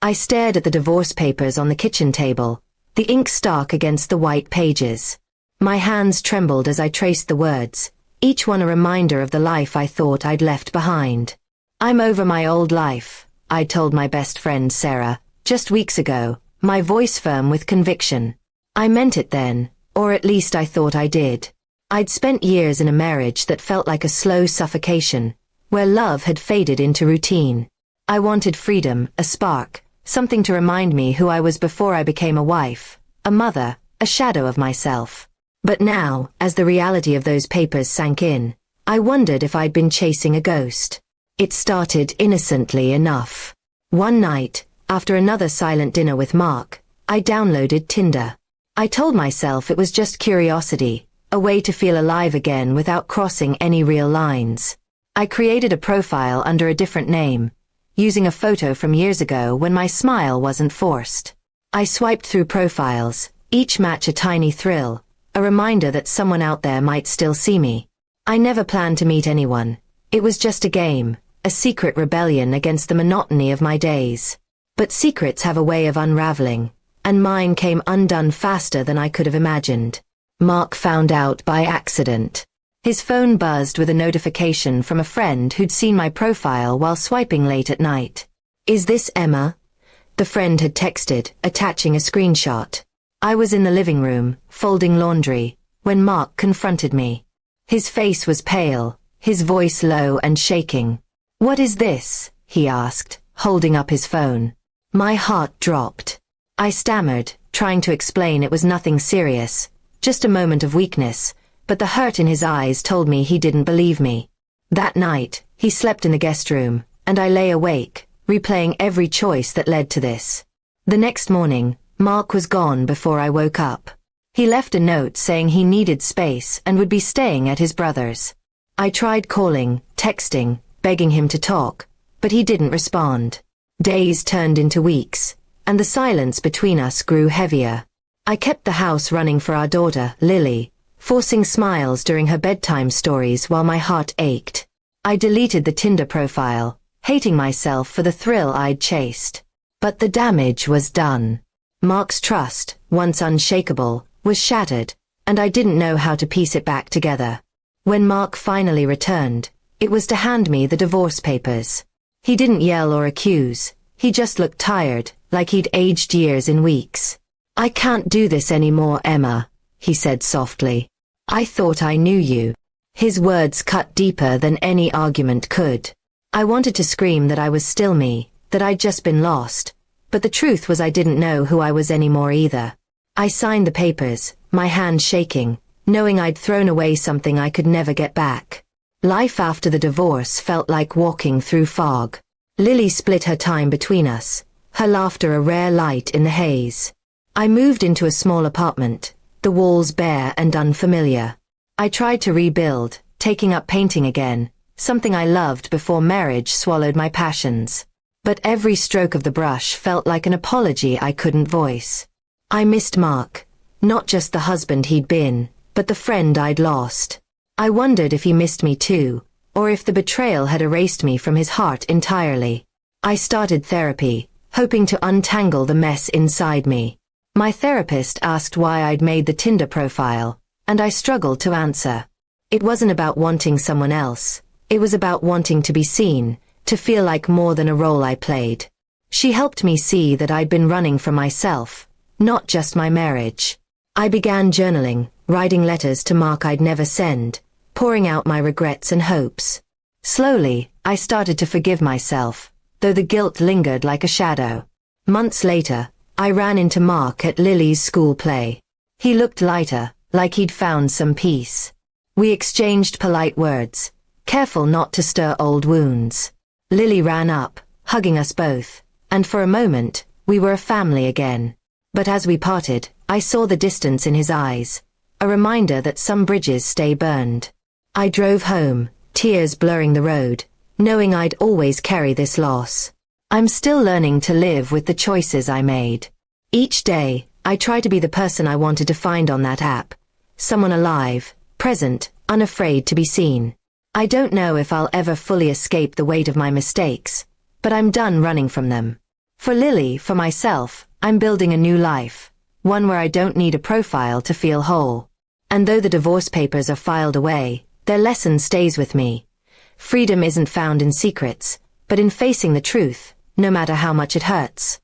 I stared at the divorce papers on the kitchen table, the ink stark against the white pages. My hands trembled as I traced the words, each one a reminder of the life I thought I'd left behind. "I'm over my old life," I told my best friend Sarah, just weeks ago, my voice firm with conviction. I meant it then, or at least I thought I did. I'd spent years in a marriage that felt like a slow suffocation, where love had faded into routine. I wanted freedom, a spark, something to remind me who I was before I became a wife, a mother, a shadow of myself. But now, as the reality of those papers sank in, I wondered if I'd been chasing a ghost. It started innocently enough. One night, after another silent dinner with Mark, I downloaded Tinder. I told myself it was just curiosity, a way to feel alive again without crossing any real lines. I created a profile under a different name, using a photo from years ago when my smile wasn't forced. I swiped through profiles, each match a tiny thrill, a reminder that someone out there might still see me. I never planned to meet anyone. It was just a game, a secret rebellion against the monotony of my days. But secrets have a way of unraveling, and mine came undone faster than I could have imagined. Mark found out by accident. His phone buzzed with a notification from a friend who'd seen my profile while swiping late at night. "Is this Emma?" The friend had texted, attaching a screenshot. I was in the living room, folding laundry, when Mark confronted me. His face was pale, his voice low and shaking. "What is this?" he asked, holding up his phone. My heart dropped. I stammered, trying to explain it was nothing serious, just a moment of weakness, but the hurt in his eyes told me he didn't believe me. That night, he slept in the guest room, and I lay awake, replaying every choice that led to this. The next morning, Mark was gone before I woke up. He left a note saying he needed space and would be staying at his brother's. I tried calling, texting, begging him to talk, but he didn't respond. Days turned into weeks, and the silence between us grew heavier. I kept the house running for our daughter, Lily, forcing smiles during her bedtime stories while my heart ached. I deleted the Tinder profile, hating myself for the thrill I'd chased. But the damage was done. Mark's trust, once unshakable, was shattered, and I didn't know how to piece it back together. When Mark finally returned, it was to hand me the divorce papers. He didn't yell or accuse, he just looked tired, like he'd aged years in weeks. "I can't do this anymore, Emma," he said softly. "I thought I knew you." His words cut deeper than any argument could. I wanted to scream that I was still me, that I'd just been lost, but the truth was I didn't know who I was anymore either. I signed the papers, my hand shaking, knowing I'd thrown away something I could never get back. Life after the divorce felt like walking through fog. Lily split her time between us, her laughter a rare light in the haze. I moved into a small apartment, the walls bare and unfamiliar. I tried to rebuild, taking up painting again, something I loved before marriage swallowed my passions. But every stroke of the brush felt like an apology I couldn't voice. I missed Mark, not just the husband he'd been, but the friend I'd lost. I wondered if he missed me too, or if the betrayal had erased me from his heart entirely. I started therapy, hoping to untangle the mess inside me. My therapist asked why I'd made the Tinder profile, and I struggled to answer. It wasn't about wanting someone else, it was about wanting to be seen, to feel like more than a role I played. She helped me see that I'd been running from myself, not just my marriage. I began journaling, writing letters to Mark I'd never send, pouring out my regrets and hopes. Slowly, I started to forgive myself, though the guilt lingered like a shadow. Months later, I ran into Mark at Lily's school play. He looked lighter, like he'd found some peace. We exchanged polite words, careful not to stir old wounds. Lily ran up, hugging us both, and for a moment, we were a family again. But as we parted, I saw the distance in his eyes, a reminder that some bridges stay burned. I drove home, tears blurring the road, knowing I'd always carry this loss. I'm still learning to live with the choices I made. Each day, I try to be the person I wanted to find on that app. Someone alive, present, unafraid to be seen. I don't know if I'll ever fully escape the weight of my mistakes, but I'm done running from them. For Lily, for myself, I'm building a new life. One where I don't need a profile to feel whole. And though the divorce papers are filed away, their lesson stays with me. Freedom isn't found in secrets, but in facing the truth, no matter how much it hurts.